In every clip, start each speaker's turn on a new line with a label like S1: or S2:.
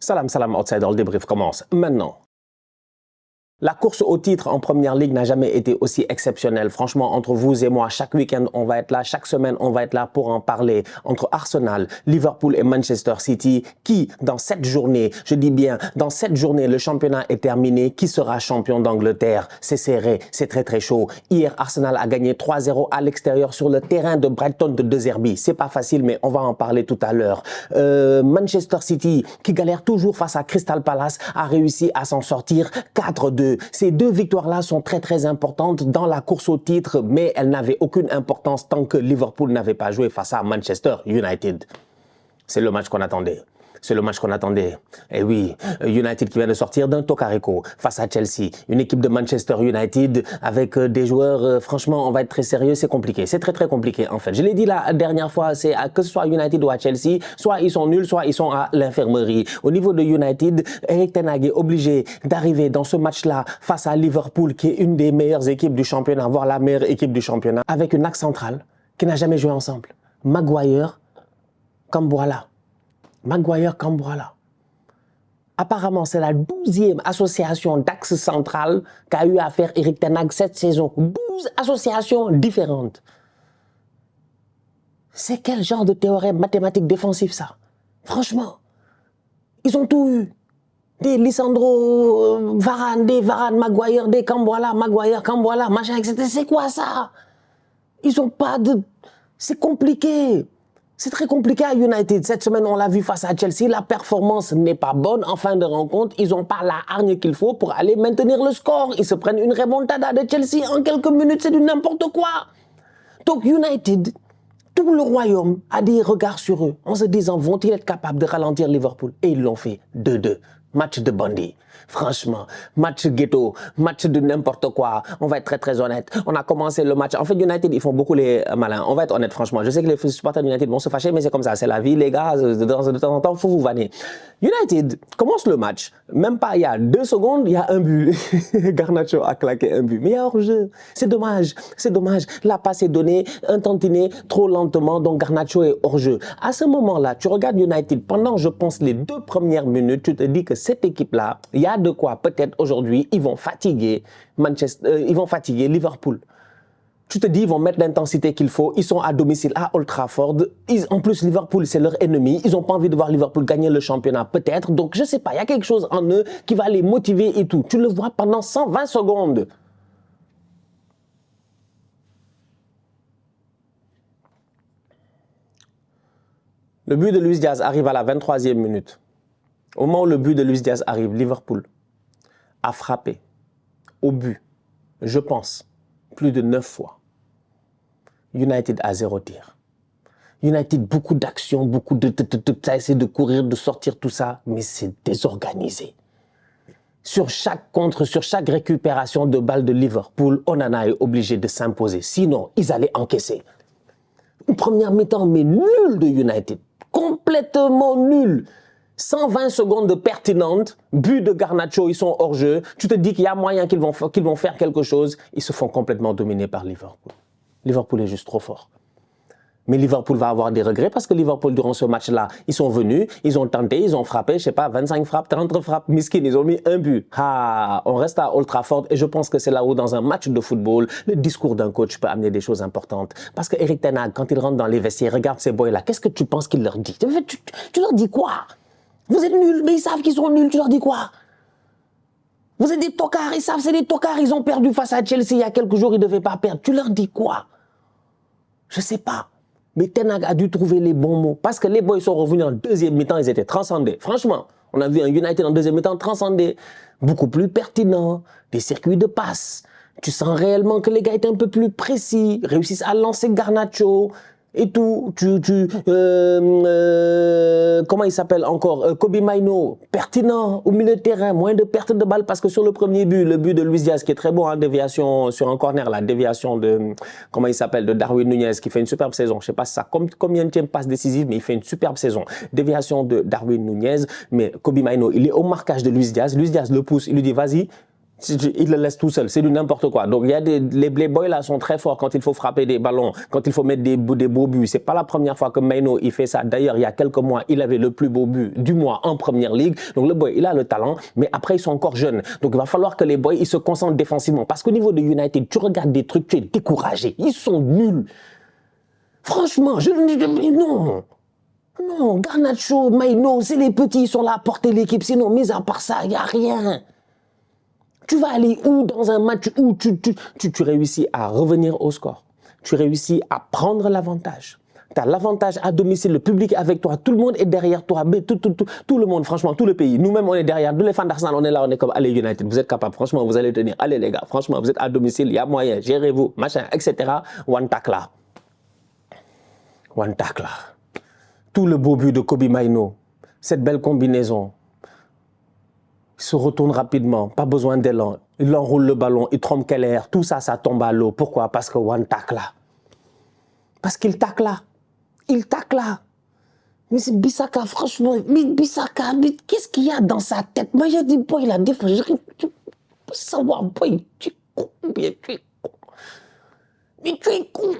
S1: Salam, salam, outsider, le débrief commence maintenant. La course au titre en première ligue n'a jamais été aussi exceptionnelle. Franchement, entre vous et moi, chaque week-end, on va être là. Chaque semaine, on va être là pour en parler. Entre Arsenal, Liverpool et Manchester City, qui, dans cette journée, je dis bien, dans cette journée, le championnat est terminé. Qui sera champion d'Angleterre? C'est serré, c'est très très chaud. Hier, Arsenal a gagné 3-0 à l'extérieur sur le terrain de Brighton de De Zerbi. C'est pas facile, mais on va en parler tout à l'heure. Manchester City, qui galère toujours face à Crystal Palace, a réussi à s'en sortir 4-2. Ces deux victoires-là sont très très importantes dans la course au titre, mais elles n'avaient aucune importance tant que Liverpool n'avait pas joué face à Manchester United. C'est le match qu'on attendait. C'est le match qu'on attendait. Et oui, United qui vient de sortir d'un Tocarico face à Chelsea. Une équipe de Manchester United avec des joueurs, franchement, on va être très sérieux, c'est compliqué. C'est très très compliqué en fait. Je l'ai dit la dernière fois, c'est que ce soit United ou à Chelsea, soit ils sont nuls, soit ils sont à l'infirmerie. Au niveau de United, Erik ten Hag est obligé d'arriver dans ce match-là face à Liverpool, qui est une des meilleures équipes du championnat, voire la meilleure équipe du championnat, avec une axe centrale qui n'a jamais joué ensemble. Maguire, Camboirala. Maguire, Camboirala. Apparemment, c'est la 12e association d'axe central qu'a eu à faire Erik ten Hag cette saison. 12 associations différentes. C'est quel genre de théorème mathématique défensif ça? Franchement, ils ont tout eu. Des Lisandro Varane, des Varane, Maguire, des Camboirala, Maguire, Camboirala, machin, etc. C'est quoi ça? Ils ont pas de... C'est compliqué. C'est très compliqué à United. Cette semaine, on l'a vu face à Chelsea. La performance n'est pas bonne en fin de rencontre. Ils n'ont pas la hargne qu'il faut pour aller maintenir le score. Ils se prennent une remontada de Chelsea en quelques minutes. C'est du n'importe quoi. Donc United, tout le royaume a des regards sur eux en se disant, vont-ils être capables de ralentir Liverpool? Et ils l'ont fait 2-2. Match de bandit. Franchement, match ghetto, match de n'importe quoi. On va être très très honnête. On a commencé le match. En fait, United, ils font beaucoup les malins. On va être honnête, franchement. Je sais que les supporters d'United vont se fâcher, mais c'est comme ça. C'est la vie, les gars. De temps en temps, il faut vous vanner. United commence le match. Même pas il y a 2 secondes, il y a un but. Garnacho a claqué un but. Mais il y a hors-jeu. C'est dommage. C'est dommage. La passe est donnée, un tantinet trop lentement. Donc Garnacho est hors-jeu. À ce moment-là, tu regardes United. Pendant, je pense, les 2 premières minutes, tu te dis que cette équipe-là, il y a de quoi peut-être aujourd'hui, ils vont fatiguer ils vont fatiguer Liverpool. Tu te dis, ils vont mettre l'intensité qu'il faut. Ils sont à domicile à Old Trafford. En plus, Liverpool, c'est leur ennemi. Ils n'ont pas envie de voir Liverpool gagner le championnat, peut-être. Donc, je ne sais pas, il y a quelque chose en eux qui va les motiver et tout. Tu le vois pendant 120 secondes. Le but de Luis Diaz arrive à la 23e minute. Au moment où le but de Luis Diaz arrive, Liverpool a frappé au but, je pense, plus de 9 fois. United a 0 tir. United, beaucoup d'actions, beaucoup de essayer de courir, de sortir tout ça, mais c'est désorganisé. Sur chaque contre, sur chaque récupération de balle de Liverpool, Onana est obligé de s'imposer. Sinon, ils allaient encaisser. Une première mi-temps, mais nulle de United. Complètement nulle. 120 secondes pertinentes, but de Garnacho, ils sont hors jeu. Tu te dis qu'il y a moyen qu'ils vont faire quelque chose. Ils se font complètement dominer par Liverpool. Liverpool est juste trop fort. Mais Liverpool va avoir des regrets parce que Liverpool, durant ce match-là, ils sont venus, ils ont tenté, ils ont frappé, je sais pas, 25 frappes, 30 frappes, miskin, ils ont mis un but. Ah, on reste à Old Trafford et je pense que c'est là où, dans un match de football, le discours d'un coach peut amener des choses importantes. Parce que Erik ten Hag, quand il rentre dans les vestiaires, regarde ces boys-là, qu'est-ce que tu penses qu'il leur dit? Tu leur dis quoi? Vous êtes nuls, mais ils savent qu'ils sont nuls, tu leur dis quoi? Vous êtes des tocards, ils savent c'est des tocards, ils ont perdu face à Chelsea il y a quelques jours, ils ne devaient pas perdre. Tu leur dis quoi? Je ne sais pas. Mais ten Hag a dû trouver les bons mots. Parce que les boys sont revenus en deuxième mi-temps, ils étaient transcendés. Franchement, on a vu un United en deuxième mi-temps transcendé. Beaucoup plus pertinent, des circuits de passe. Tu sens réellement que les gars étaient un peu plus précis, réussissent à lancer Garnacho et tout. Comment il s'appelle encore? Kobe Mainoo, pertinent au milieu de terrain, moins de perte de balle parce que sur le premier but, le but de Luis Diaz qui est très bon en déviation sur un corner, la déviation de, comment il s'appelle, de Darwin Nunez qui fait une superbe saison. Je sais pas ça, combien de passe décisive, mais il fait une superbe saison. Déviation de Darwin Nunez, mais Kobe Mainoo, il est au marquage de Luis Diaz. Luis Diaz le pousse, il lui dit vas-y. Il le laisse tout seul, c'est du n'importe quoi. Donc, il y a les boys là sont très forts quand il faut frapper des ballons, quand il faut mettre des beaux buts. C'est pas la première fois que Maino il fait ça. D'ailleurs, il y a quelques mois, il avait le plus beau but du mois en première ligue. Donc, le boy, il a le talent, mais après, ils sont encore jeunes. Donc, il va falloir que les boys, ils se concentrent défensivement. Parce qu'au niveau de United, tu regardes des trucs, tu es découragé. Ils sont nuls. Franchement, non. Non, Garnacho, Maino, c'est les petits, ils sont là à porter l'équipe. Sinon, mis à part ça, il n'y a rien. Tu vas aller où dans un match où tu réussis à revenir au score? Tu réussis à prendre l'avantage. Tu as l'avantage à domicile, le public avec toi, tout le monde est derrière toi, tout le monde, franchement, tout le pays. Nous-mêmes, on est derrière. Tous les fans d'Arsenal, on est là, on est comme, allez United, vous êtes capable, franchement, vous allez tenir. Allez les gars, franchement, vous êtes à domicile, il y a moyen, gérez-vous, machin, etc. One tackle. One tackle. Tout le beau but de Kobe Maino, cette belle combinaison. Il se retourne rapidement, pas besoin d'élan. Il enroule le ballon, il trompe Keller. Tout ça, ça tombe à l'eau. Pourquoi? Parce que One tacle là. Parce qu'il tacle là. Il tacle là. Mais c'est Bissaka, franchement. Mais Bissaka, mais qu'est-ce qu'il y a dans sa tête? Moi, j'ai dit, boy, la défense, je peux savoir, boy, tu es con, bien, tu es con. Mais tu es con,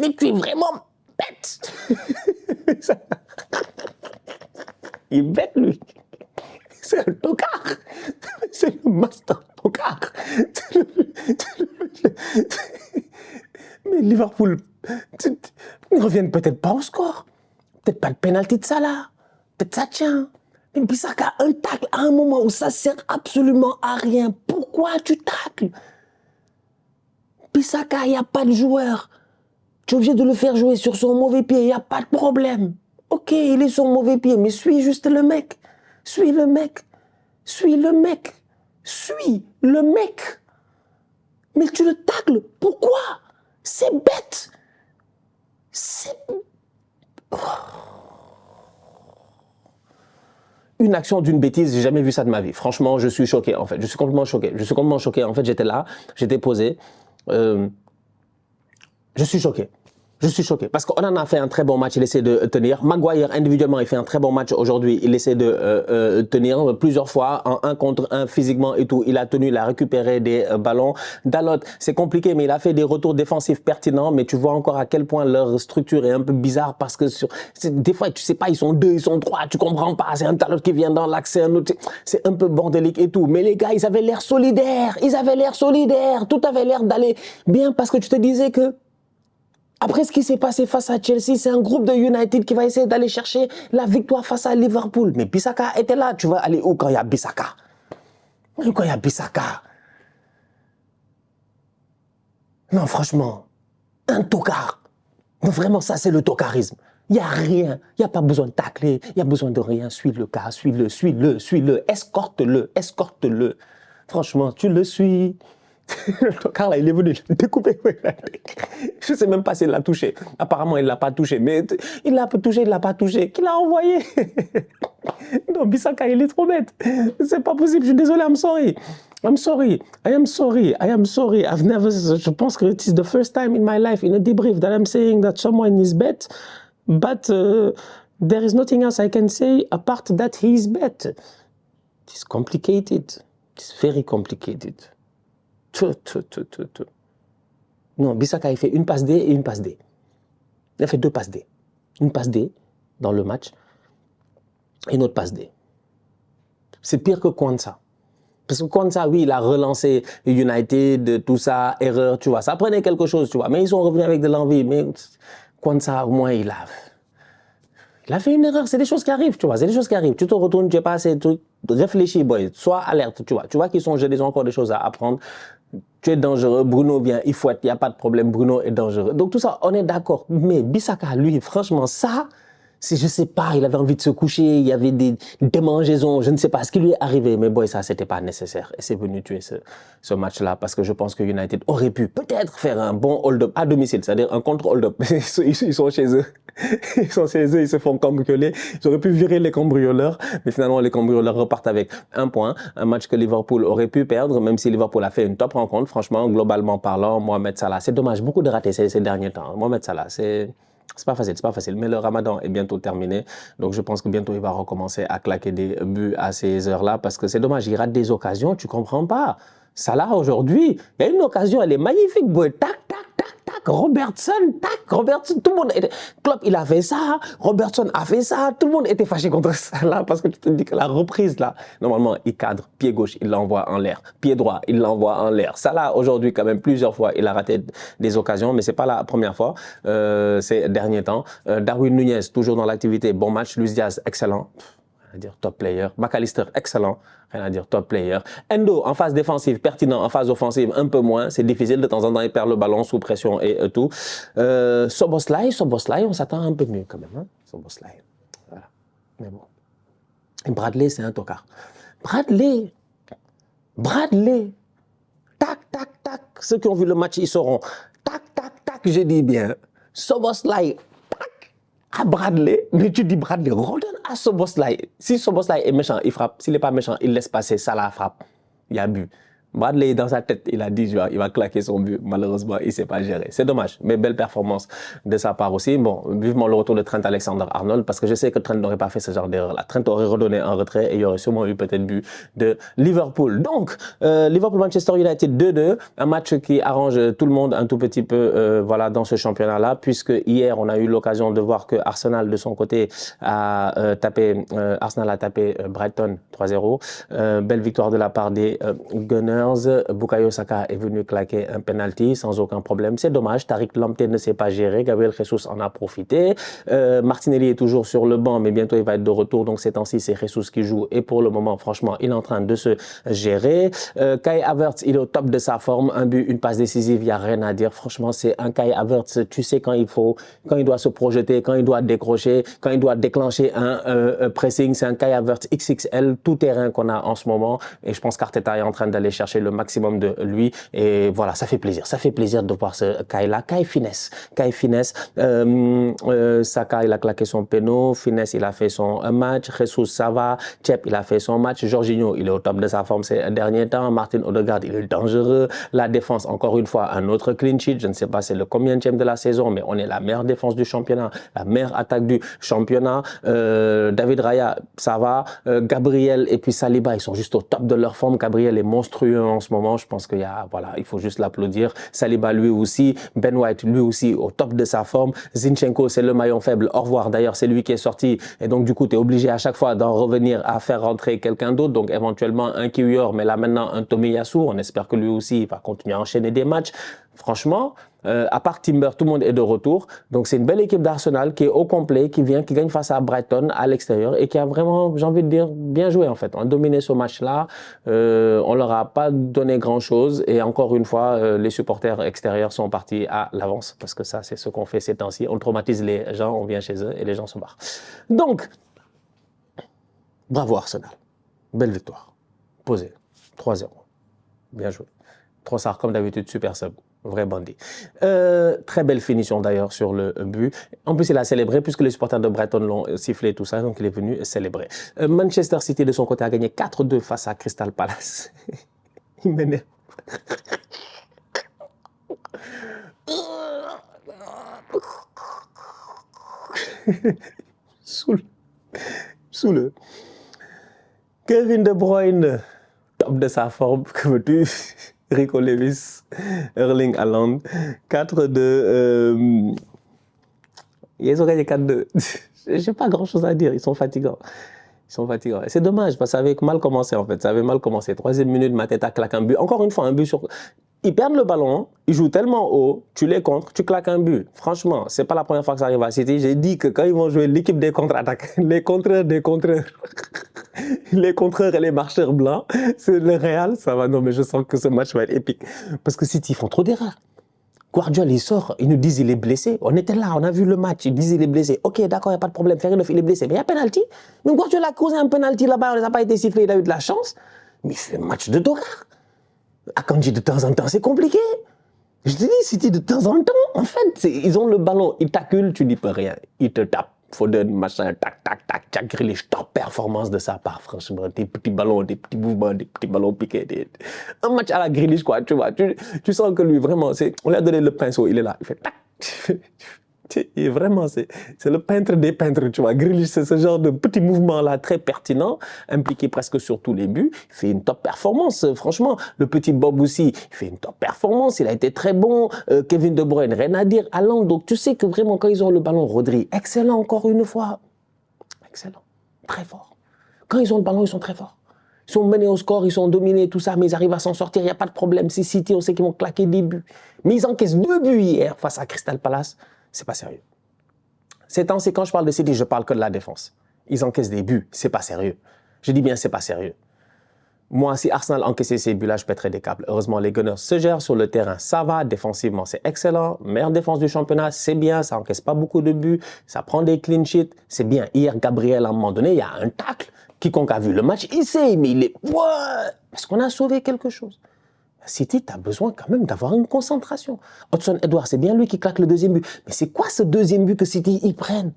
S1: mais tu es vraiment bête. Il est bête, lui. C'est un tocard. C'est le master tocard. Mais Liverpool, ils ne reviennent peut-être pas au score. Peut-être pas le pénalty de Salah. Peut-être ça tient. Mais Bissaka, un tacle à un moment où ça sert absolument à rien. Pourquoi tu tacles? Bissaka, il n'y a pas de joueur. Tu es obligé de le faire jouer sur son mauvais pied. Il n'y a pas de problème. Ok, il est sur mauvais pied, mais suis juste le mec. Suis le mec. Suis le mec. Suis le mec. Mais tu le tacles. Pourquoi? C'est bête. C'est... Une action d'une bêtise, j'ai jamais vu ça de ma vie. Franchement, je suis choqué en fait. Je suis complètement choqué. Je suis complètement choqué. En fait, j'étais là, j'étais posé. Je suis choqué. Je suis choqué parce qu'on en a fait un très bon match, il essaie de tenir. Maguire, individuellement, il fait un très bon match aujourd'hui. Il essaie de tenir plusieurs fois en 1 contre 1 physiquement et tout. Il a tenu, il a récupéré des ballons. Dalot, c'est compliqué, mais il a fait des retours défensifs pertinents. Mais tu vois encore à quel point leur structure est un peu bizarre parce que des fois, tu sais pas, ils sont 2, ils sont 3, tu comprends pas. C'est un Dalot qui vient dans l'axe, un autre. C'est un peu bordélique et tout. Mais les gars, ils avaient l'air solidaires. Ils avaient l'air solidaires. Tout avait l'air d'aller bien parce que tu te disais que après ce qui s'est passé face à Chelsea, c'est un groupe de United qui va essayer d'aller chercher la victoire face à Liverpool. Mais Bissaka était là. Tu vas aller où quand il y a Bissaka? Quand il y a Bissaka? Non, franchement, un tocard. Non, vraiment, ça, c'est le tocarisme. Il n'y a rien. Il n'y a pas besoin de tacler. Il n'y a besoin de rien. Suis le gars, suis-le, suis-le, suis-le. Escorte-le, escorte-le. Franchement, tu le suis. Le tocard là, il est venu découper. Je ne sais même pas s'il l'a touché. Apparemment, il ne l'a pas touché. Mais il l'a touché, il ne l'a pas touché. Qui l'a envoyé? Non, Bissaka, il est trop bête. C'est pas possible. Je suis désolé, I'm sorry. I'm sorry. I am sorry. I am sorry. I've never... Je pense que it is the first time in my life in a debrief that I'm saying that someone is bet. But there is nothing else I can say apart that he is bet. It's complicated. It's very complicated. Non, Bissaka, il fait une passe D et une passe D. Il a fait 2 passes D. Une passe D dans le match et une autre passe D. C'est pire que Kwanza. Parce que Kwanza, oui, il a relancé United, tout ça, erreur, tu vois. Ça prenait quelque chose, tu vois. Mais ils sont revenus avec de l'envie. Mais Kwanza, au moins, il a fait une erreur. C'est des choses qui arrivent, tu vois. C'est des choses qui arrivent. Tu te retournes, tu n'es pas assez truc. Réfléchis, boy. Sois alerte, tu vois. Tu vois qu'ils sont jeunes, ils ont encore des choses à apprendre. Tu es dangereux. Bruno vient, il fouette, il n'y a pas de problème. Bruno est dangereux. Donc tout ça, on est d'accord. Mais Bissaka, lui, franchement, ça, je ne sais pas, il avait envie de se coucher, il y avait des démangeaisons, je ne sais pas ce qui lui est arrivé. Mais boy, ça, c'était pas nécessaire. Et c'est venu tuer ce match-là parce que je pense que United aurait pu peut-être faire un bon hold-up à domicile, c'est-à-dire un contre-hold-up. Ils sont chez eux. Ils sont chez eux, ils se font cambrioler. Ils auraient pu virer les cambrioleurs, mais finalement, les cambrioleurs repartent avec 1 point. Un match que Liverpool aurait pu perdre, même si Liverpool a fait une top rencontre. Franchement, globalement parlant, Mohamed Salah, c'est dommage, beaucoup de ratés ces derniers temps. Mohamed Salah, c'est... C'est pas facile. Mais le Ramadan est bientôt terminé. Donc, je pense que bientôt, il va recommencer à claquer des buts à ces heures-là parce que c'est dommage, il rate des occasions, tu comprends pas. Salah, aujourd'hui, il y a une occasion, elle est magnifique, boy. Tac, tac, tac, tac. Robertson, tout le monde était... Klopp, il a fait ça. Robertson a fait ça. Tout le monde était fâché contre Salah parce que tu te dis que la reprise, là, normalement, il cadre. Pied gauche, il l'envoie en l'air. Pied droit, il l'envoie en l'air. Salah, aujourd'hui, quand même, plusieurs fois, il a raté des occasions, mais c'est pas la première fois ces derniers temps. Darwin Nunez, toujours dans l'activité. Bon match. Luis Diaz, excellent. Rien à dire, top player. McAllister, excellent. Rien à dire, top player. Endo, en phase défensive, pertinent. En phase offensive, un peu moins. C'est difficile. De temps en temps, il perd le ballon sous pression et tout. Szoboszlai, on s'attend un peu mieux quand même. Hein? Szoboszlai. Voilà. Mais bon. Et Bradley, c'est un tocard. Bradley. Tac, tac, tac. Ceux qui ont vu le match, ils sauront. Tac, tac, tac, je dis bien. Szoboszlai. À Bradley, mais tu dis Bradley, redonne à Szoboszlai. Si Szoboszlai est méchant, il frappe. S'il n'est pas méchant, il laisse passer, ça la frappe. Il y a but. Bradley, dans sa tête, il a dit il va claquer son but. Malheureusement, il ne s'est pas géré. C'est dommage, mais belle performance de sa part aussi. Bon, vivement le retour de Trent Alexander-Arnold, parce que je sais que Trent n'aurait pas fait ce genre d'erreur-là. Trent aurait redonné un retrait et il y aurait sûrement eu peut-être but de Liverpool. Donc, Liverpool-Manchester United 2-2, un match qui arrange tout le monde un tout petit peu voilà, dans ce championnat-là, puisque hier, on a eu l'occasion de voir que Arsenal, de son côté, a tapé Brighton 3-0. Belle victoire de la part des Gunners. Bukayo Saka est venu claquer un penalty sans aucun problème. C'est dommage, Tariq Lamptey ne s'est pas géré, Gabriel Jesus en a profité. Martinelli est toujours sur le banc, mais bientôt il va être de retour. Donc ces temps-ci, c'est Jesus qui joue. Et pour le moment, franchement, il est en train de se gérer. Kai Havertz, il est au top de sa forme. Un but, une passe décisive, il n'y a rien à dire. Franchement, c'est un Kai Havertz. Tu sais quand il doit se projeter, quand il doit décrocher, quand il doit déclencher un pressing. C'est un Kai Havertz XXL, tout terrain qu'on a en ce moment. Et je pense qu'Arteta est en train d'aller chercher le maximum de lui et voilà, ça fait plaisir de voir ce Kai-là. Kai finesse, Saka il a claqué son péno, Finesse il a fait son match, Jesus ça va, Chep il a fait son match, Jorginho il est au top de sa forme ces derniers temps, Martin Odegaard il est dangereux, la défense encore une fois un autre clean sheet, je ne sais pas c'est le combienième de la saison mais on est la meilleure défense du championnat, la meilleure attaque du championnat, David Raya ça va, Gabriel et puis Saliba ils sont juste au top de leur forme, Gabriel est monstrueux en ce moment, je pense qu'il y a, voilà, il faut juste l'applaudir. Saliba lui aussi, Ben White lui aussi au top de sa forme. Zinchenko c'est le maillon faible, au revoir d'ailleurs c'est lui qui est sorti et donc du coup tu es obligé à chaque fois d'en revenir à faire rentrer quelqu'un d'autre, donc éventuellement un Kiwior mais là maintenant un Tomiyasu, on espère que lui aussi va continuer à enchaîner des matchs. Franchement, à part Timber, tout le monde est de retour. Donc, c'est une belle équipe d'Arsenal qui est au complet, qui gagne face à Brighton à l'extérieur et qui a vraiment, j'ai envie de dire, bien joué en fait. On a dominé ce match-là. On leur a pas donné grand-chose. Et encore une fois, les supporters extérieurs sont partis à l'avance parce que ça, c'est ce qu'on fait ces temps-ci. On traumatise les gens, on vient chez eux et les gens se barrent. Donc, bravo Arsenal. Belle victoire. Posé. 3-0. Bien joué. Trossard, comme d'habitude, super sub. Vrai bandit. Très belle finition d'ailleurs sur le but. En plus, il a célébré puisque les supporters de Brighton l'ont sifflé tout ça, donc il est venu célébrer. Manchester City de son côté a gagné 4-2 face à Crystal Palace. Il m'énerve. Sous le. Kevin De Bruyne, top de sa forme, comme tu. Rico Lewis, Erling Haaland, 4-2. Ils ont gagné 4-2. J'ai pas grand chose à dire, ils sont fatigants. Et c'est dommage parce que ça avait mal commencé en fait. Ça avait mal commencé. 3e minute, Mateta claque un but. Encore une fois, un but sur. Ils perdent le ballon, ils jouent tellement haut, tu les contres, tu claques un but. Franchement, c'est pas la première fois que ça arrive à City. J'ai dit que quand ils vont jouer l'équipe des contre-attaques, les contreurs des contreurs, les contreurs et les marcheurs blancs, c'est le Real, ça va. Non, mais je sens que ce match va être épique. Parce que City, ils font trop d'erreurs. Guardiola, il sort, ils nous disent il est blessé. On était là, on a vu le match, ils disent il est blessé. Ok, d'accord, il n'y a pas de problème. Ferilov, il est blessé. Mais il y a penalty. Mais Guardiola a causé un penalty là-bas, on n'a pas été sifflé, il a eu de la chance. Mais c'est un match de tocard. Akanji, de temps en temps, c'est compliqué. Je te dis, City, de temps en temps, en fait, ils ont le ballon, ils t'acculent, tu n'y peux rien. Ils te tapent. Foden, machin, tac, tac, tac, Jack Grealish, top performance de sa part, franchement. Des petits ballons, des petits mouvements, des petits ballons piqués. Un match à la Grealish, quoi, tu vois. Tu sens que lui, vraiment, on lui a donné le pinceau, il est là, il fait tac. Et vraiment, c'est le peintre des peintres, tu vois. Grealish, c'est ce genre de petit mouvement-là très pertinent, impliqué presque sur tous les buts. Il fait une top performance, franchement. Le petit Bob aussi, il fait une top performance. Il a été très bon. Kevin De Bruyne, rien à dire. Haaland, donc tu sais que vraiment, quand ils ont le ballon, Rodri, excellent encore une fois. Excellent. Très fort. Quand ils ont le ballon, ils sont très forts. Ils sont menés au score, ils sont dominés, tout ça, mais ils arrivent à s'en sortir, il n'y a pas de problème. C'est City, on sait qu'ils vont claquer des buts. Mais ils encaissent 2 buts hier face à Crystal Palace. C'est pas sérieux. Ces temps, c'est quand je parle de City, je parle que de la défense. Ils encaissent des buts, c'est pas sérieux. Je dis bien, c'est pas sérieux. Moi, si Arsenal encaissait ces buts-là, je pèterais des câbles. Heureusement, les Gunners se gèrent sur le terrain, ça va. Défensivement, c'est excellent. Meilleure défense du championnat, c'est bien. Ça encaisse pas beaucoup de buts. Ça prend des clean sheets, c'est bien. Hier, Gabriel, à un moment donné, il y a un tacle. Quiconque a vu le match, il sait, mais il est... Ouais, parce qu'on a sauvé quelque chose. City, tu as besoin quand même d'avoir une concentration. Hudson Edouard, c'est bien lui qui claque le deuxième but. Mais c'est quoi ce deuxième but que City y prennent?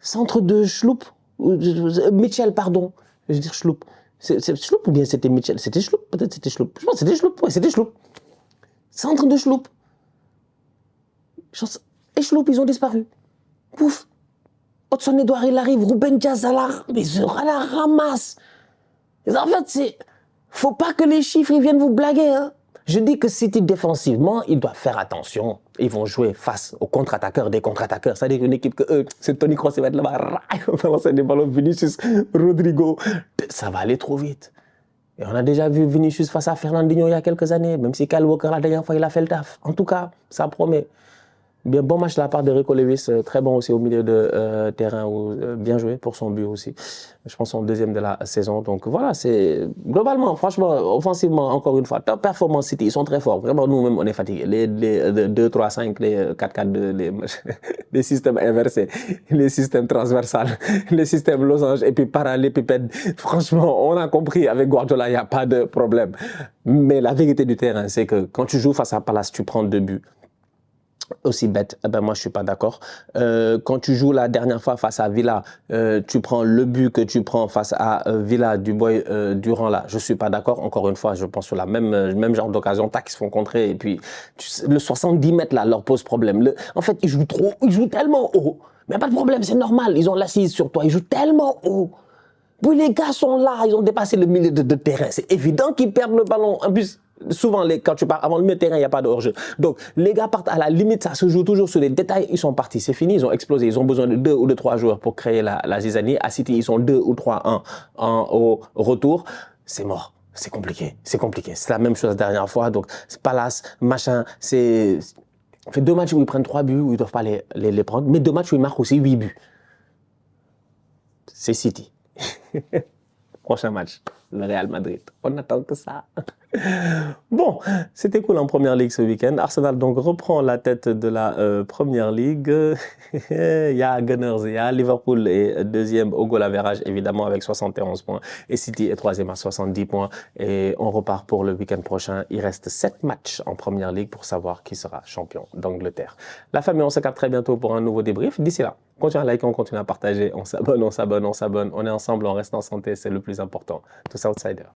S1: Centre de Schloup, Mitchell, pardon. Je veux dire Schloup. C'est Schloup ou bien c'était Mitchell? C'était Schloup, peut-être c'était Schloup. Je pense que c'était Schloup, ouais, c'était Schloup. Centre de Schloup. Et Schloup, ils ont disparu. Pouf. Hudson Edouard, il arrive. Ruben Diaz à la ramasse. En fait, c'est... Faut pas que les chiffres ils viennent vous blaguer. Hein. Je dis que City défensivement, ils doivent faire attention. Ils vont jouer face aux contre-attaqueurs des contre-attaqueurs. C'est-à-dire une équipe que c'est Toni Kroos qui va être là-bas. On va lancer des ballons Vinicius, Rodrigo. Ça va aller trop vite. Et on a déjà vu Vinicius face à Fernandinho il y a quelques années. Même si Kyle Walker, la dernière fois, il a fait le taf. En tout cas, ça promet. Bien, bon match de la part de Rico Lewis, très bon aussi au milieu de terrain, bien joué pour son but aussi. Je pense son deuxième de la saison. Donc voilà, c'est globalement, franchement, offensivement, encore une fois, top performance City, ils sont très forts. Vraiment, nous-mêmes, on est fatigués. Les 2-3-5, les 4-4-2, les systèmes inversés, les systèmes transversales, les systèmes losange et puis parallélépipède. Franchement, on a compris, avec Guardiola, il n'y a pas de problème. Mais la vérité du terrain, c'est que quand tu joues face à Palace, tu prends 2 buts. Aussi bête, eh ben moi je suis pas d'accord. Quand tu joues la dernière fois face à Villa, tu prends le but que tu prends face à Villa du boy Durant là, je suis pas d'accord. Encore une fois, je pense sur la même genre d'occasion, tac, ils se font contrer et puis le 70 mètres là leur pose problème. En fait, ils jouent tellement haut, mais pas de problème, c'est normal. Ils ont l'assise sur toi, ils jouent tellement haut. Puis les gars sont là, ils ont dépassé le milieu de terrain. C'est évident qu'ils perdent le ballon. En plus, souvent, quand tu pars avant le milieu de terrain, il n'y a pas de hors-jeu. Donc, les gars partent à la limite, ça se joue toujours sur les détails. Ils sont partis, c'est fini, ils ont explosé. Ils ont besoin de 2 ou de 3 joueurs pour créer la zizanie. À City, ils sont 2 ou 3-1 au retour. C'est mort. C'est compliqué. C'est compliqué. C'est la même chose la dernière fois. Donc, Palace, machin, c'est... On fait 2 matchs où ils prennent 3 buts, où ils ne doivent pas les prendre. Mais 2 matchs où ils marquent aussi 8 buts. C'est City. Prochain match, le Real Madrid. On attend que ça. Bon, c'était cool en Première Ligue ce week-end. Arsenal donc reprend la tête de la Première Ligue. Il y a Gunners, il y a Liverpool est deuxième au goal average évidemment avec 71 points. Et City est troisième à 70 points. Et on repart pour le week-end prochain. Il reste 7 matchs en Première Ligue pour savoir qui sera champion d'Angleterre. La famille, on se capte très bientôt pour un nouveau débrief. D'ici là, continuez à liker, on continue à partager. On s'abonne. On est ensemble, on reste en santé, c'est le plus important. Tous outsiders.